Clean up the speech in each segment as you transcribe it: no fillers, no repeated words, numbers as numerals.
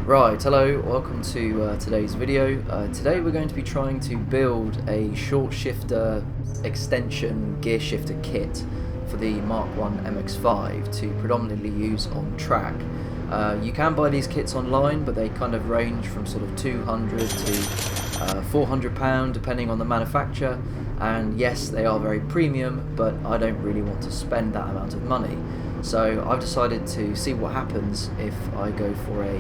Right, hello, welcome to today's video. Today we're going to be trying to build a short shifter extension gear shifter kit for the Mark 1 MX5 to predominantly use on track. You can buy these kits online, but they kind of range from sort of £200 to £400 depending on the manufacturer, and yes, they are very premium, but I don't really want to spend that amount of money. So I've decided to see what happens if I go for a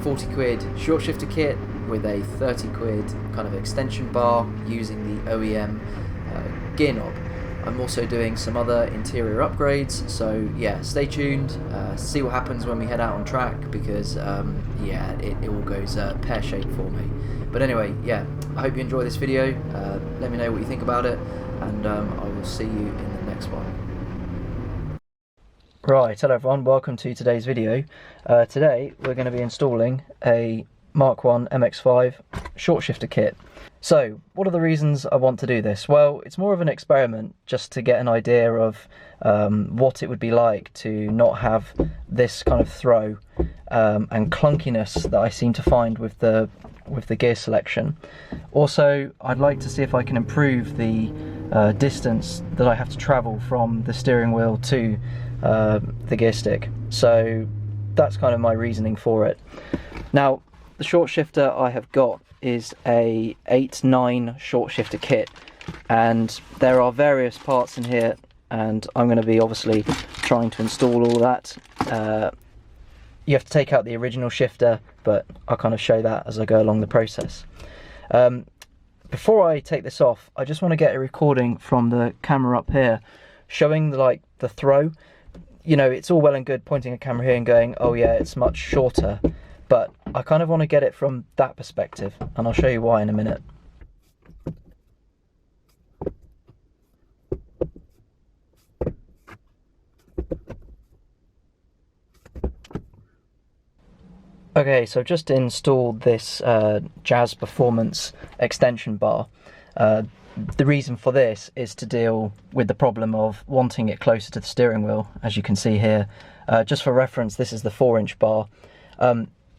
40 quid short shifter kit with a 30 quid kind of extension bar using the OEM gear knob. I'm also doing some other interior upgrades, so yeah, stay tuned, see what happens when we head out on track, because yeah, it all goes pear-shaped for me. But anyway, yeah, I hope you enjoy this video. Let me know what you think about it, and I will see you in the next one. Right, hello everyone, welcome to today's video. Today we're going to be installing a Mark 1 MX5 short shifter kit. So, what are the reasons I want to do this? Well, it's more of an experiment just to get an idea of what it would be like to not have this kind of throw and clunkiness that I seem to find with the gear selection. Also, I'd like to see if I can improve the distance that I have to travel from the steering wheel to the gear stick. So that's kind of my reasoning for it. Now, the short shifter I have got is a 8-9 short shifter kit, and there are various parts in here, and I'm going to be obviously trying to install all that. You have to take out the original shifter, but I'll kind of show that as I go along the process. Before I take this off, I just want to get a recording from the camera up here showing the throw. You know, it's all well and good pointing a camera here and going, oh yeah, it's much shorter, but I kind of want to get it from that perspective, and I'll show you why in a minute. Okay, so I've just installed this Jazz Performance extension bar. The reason for this is to deal with the problem of wanting it closer to the steering wheel, as you can see here. Just for reference, this is the 4-inch bar.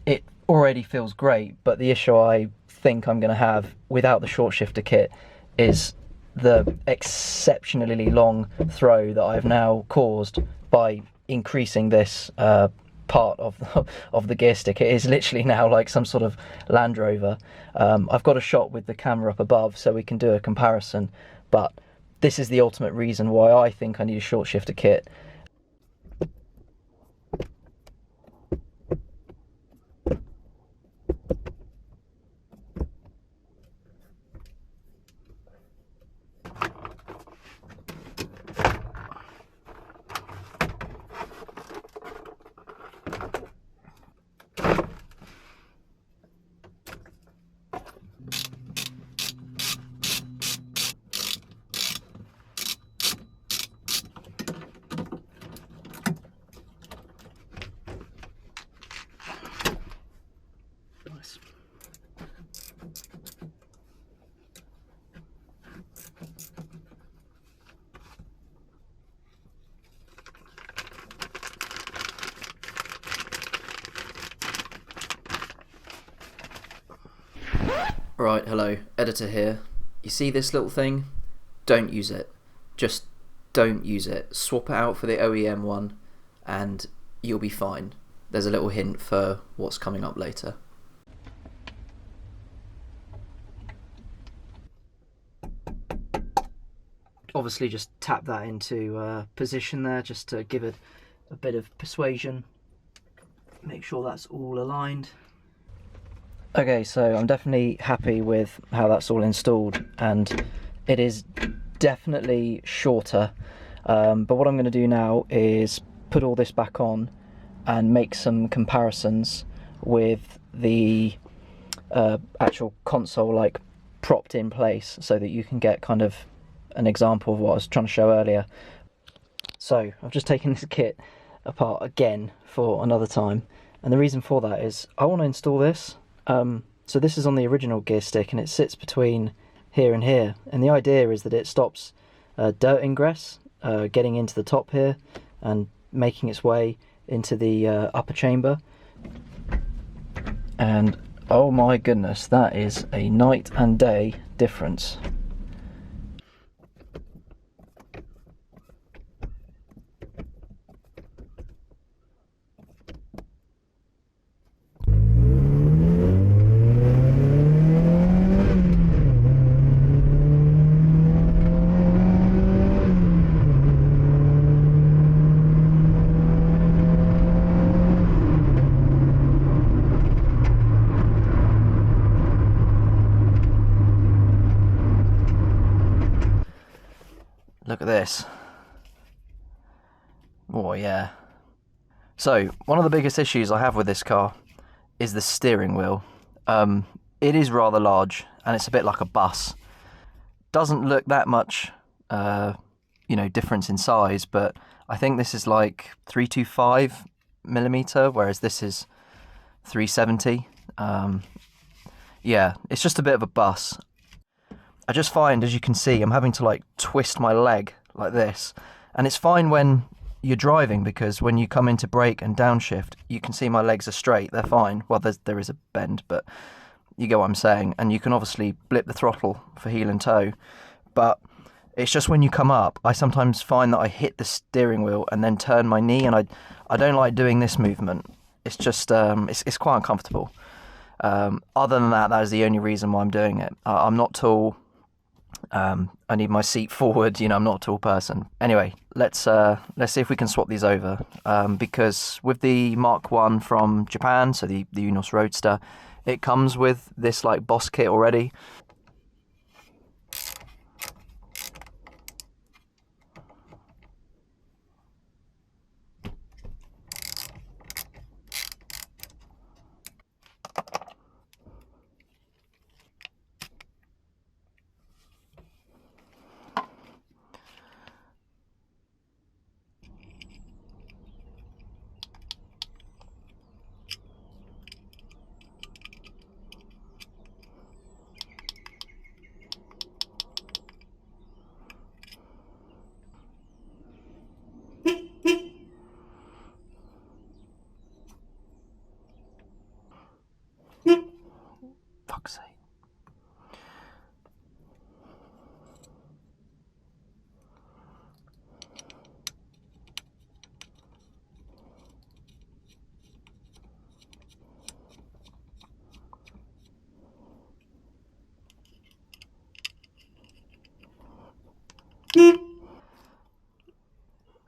It already feels great, but the issue I think I'm going to have without the short shifter kit is the exceptionally long throw that I've now caused by increasing this part of the gear stick. It is literally now like some sort of Land Rover. I've got a shot with the camera up above so we can do a comparison, but this is the ultimate reason why I think I need a short shifter kit. Right, hello, editor here. You see this little thing? Don't use it. Just don't use it. Swap it out for the OEM one and you'll be fine. There's a little hint for what's coming up later. Obviously just tap that into position there just to give it a bit of persuasion. Make sure that's all aligned. Okay, so I'm definitely happy with how that's all installed, and it is definitely shorter, but what I'm going to do now is put all this back on and make some comparisons with the actual console like propped in place so that you can get kind of an example of what I was trying to show earlier. So I've just taken this kit apart again for another time, and the reason for that is I want to install this. So this is on the original gear stick and it sits between here and here, and the idea is that it stops dirt ingress getting into the top here and making its way into the upper chamber. And oh my goodness, that is a night and day difference. Look at this. Oh yeah. So, one of the biggest issues I have with this car is the steering wheel. It is rather large, and it's a bit like a bus. Doesn't look that much, difference in size, but I think this is like 325mm, whereas this is 370. Yeah, it's just a bit of a bus. I just find, as you can see, I'm having to like twist my leg like this, and it's fine when you're driving, because when you come into brake and downshift, you can see my legs are straight, they're fine. Well, there is a bend, but you get what I'm saying, and you can obviously blip the throttle for heel and toe, but it's just when you come up, I sometimes find that I hit the steering wheel and then turn my knee, and I don't like doing this movement. It's just, it's quite uncomfortable. Other than that, that is the only reason why I'm doing it. I'm not tall. I need my seat forward, I'm not a tall person. Anyway, let's see if we can swap these over, because with the Mark 1 from Japan, so the Unos Roadster, it comes with this like boss kit already. Fuck's sake.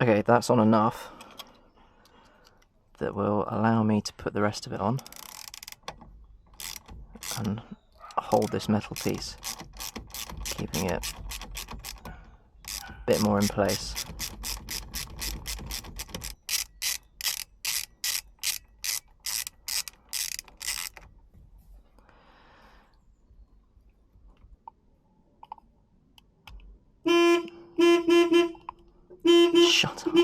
Okay, that's on enough that will allow me to put the rest of it on and hold this metal piece, keeping it a bit more in place. Shut up.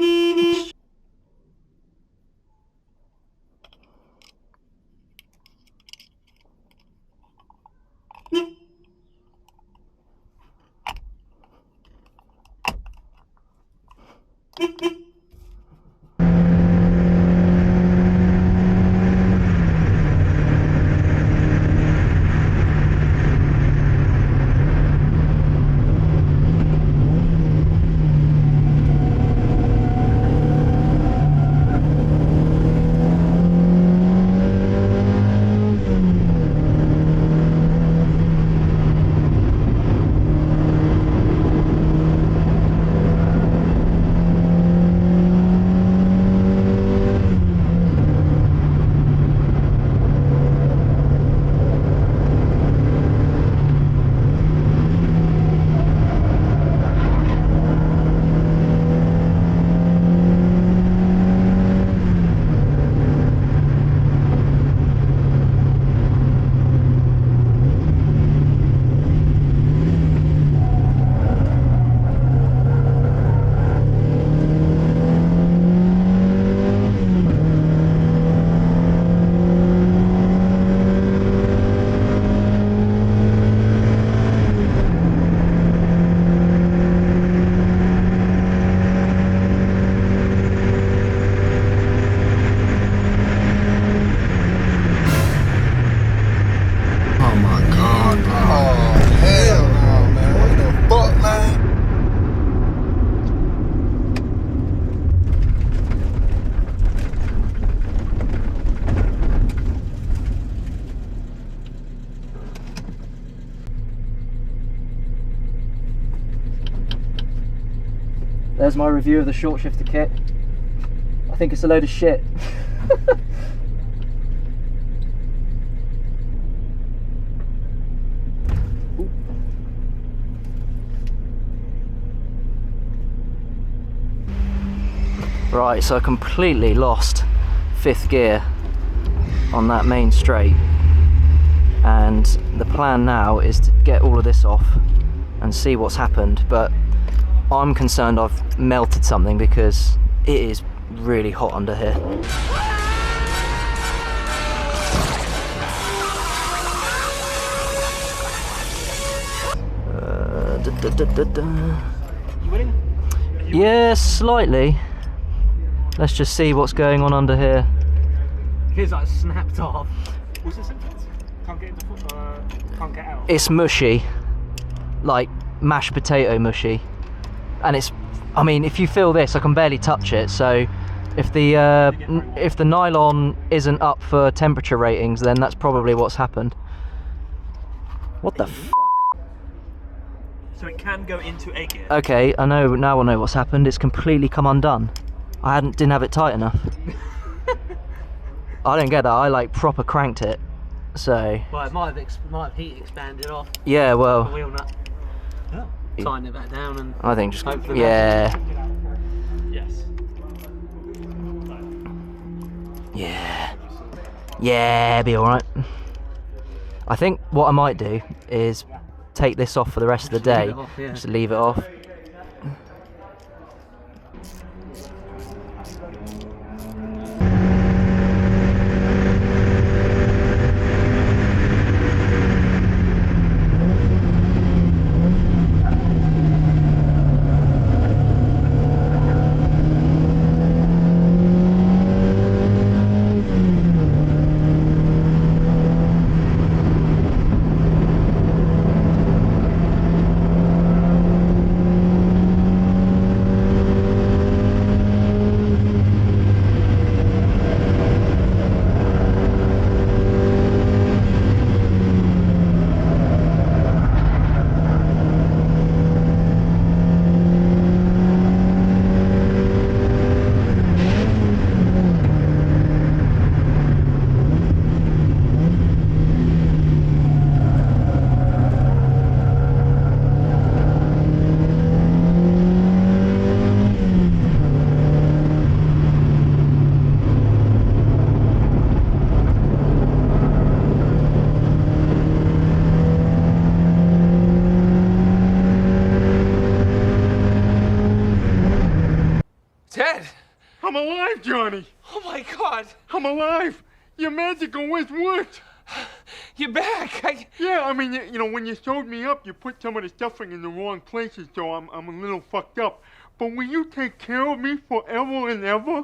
there's my review of the short shifter kit. I think it's a load of shit. Right, so I completely lost 5th gear on that main straight, and the plan now is to get all of this off and see what's happened, but I'm concerned I've melted something because it is really hot under here. You winning? Yeah, slightly. Let's just see what's going on under here. Here's like snapped off. What's the symptoms? Can't get into can't get out. It's mushy, like mashed potato mushy, and it's. I mean, if you feel this, I can barely touch it. So, if the nylon isn't up for temperature ratings, then that's probably what's happened. What the f? So it can go into a gear. Okay, I know now. I know what's happened. It's completely come undone. I didn't have it tight enough. I don't get that. I like proper cranked it. So. Well, it might have heat expanded off. Yeah, The well. wheel nut. Oh. Tighten it back down and. I think just. Hopefully Yeah. Yes. Yeah. Yeah, be alright. I think what I might do is take this off for the rest of the day. Leave it off, yeah. Just leave it off. Ted! I'm alive, Johnny! Oh my god! I'm alive! Your magical whiz worked! You're back! Yeah, I mean, you know, when you sewed me up, you put some of the stuffing in the wrong places, so I'm a little fucked up. But will you take care of me forever and ever?